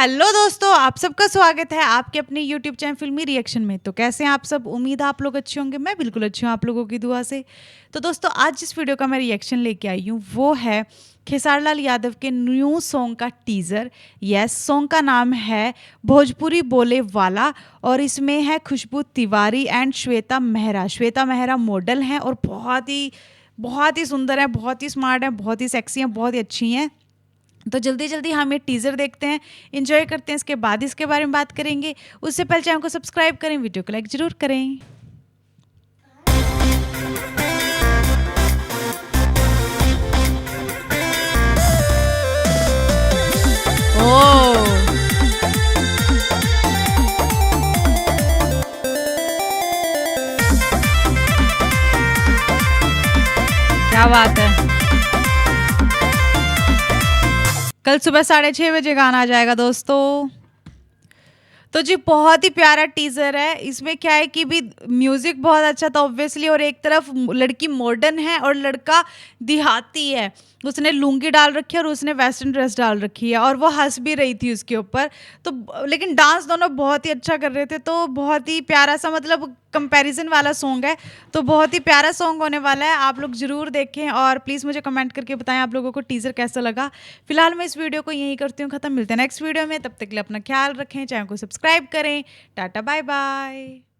Hello दोस्तों, आप सबका स्वागत है आपके अपने यूट्यूब चैनल फिल्मी रिएक्शन में। तो कैसे हैं आप सब? उम्मीद है आप लोग अच्छे होंगे। मैं बिल्कुल अच्छी हूँ आप लोगों की दुआ से। तो दोस्तों, आज जिस वीडियो का मैं रिएक्शन लेके आई हूँ वो है खेसारी लाल यादव के न्यू सॉन्ग का टीज़र। यस, सॉन्ग का नाम है भोजपुरी बोले वाला और इसमें है खुशबू तिवारी एंड श्वेता मेहरा। श्वेता मेहरा मॉडल हैं और बहुत ही सुंदर है, बहुत ही स्मार्ट है, बहुत ही सेक्सी हैं, बहुत ही अच्छी हैं। तो जल्दी जल्दी हम ये टीज़र देखते हैं, इंजॉय करते हैं, इसके बाद इसके बारे में बात करेंगे। उससे पहले चैनल को सब्सक्राइब करें, वीडियो को लाइक ज़रूर करें। ओह, क्या बात है। कल सुबह 6:30 बजे गाना आ जाएगा दोस्तों। तो जी बहुत ही प्यारा टीजर है। इसमें क्या है कि भी म्यूजिक बहुत अच्छा था ऑब्वियसली, और एक तरफ लड़की मॉडर्न है और लड़का देहाती है। उसने लुंगी डाल रखी है और उसने वेस्टर्न ड्रेस डाल रखी है और वो हंस भी रही थी उसके ऊपर। तो लेकिन डांस दोनों बहुत ही अच्छा कर रहे थे। तो बहुत ही प्यारा सा, मतलब कंपैरिजन वाला सॉन्ग है। तो बहुत ही प्यारा सॉन्ग होने वाला है, आप लोग ज़रूर देखें और प्लीज़ मुझे कमेंट करके बताएं आप लोगों को टीज़र कैसा लगा। फिलहाल मैं इस वीडियो को यहीं करती हूँ ख़त्म। मिलते हैं नेक्स्ट वीडियो में, तब तक के लिए अपना ख्याल रखें, चैनल को सब्सक्राइब करें। Tata bye bye.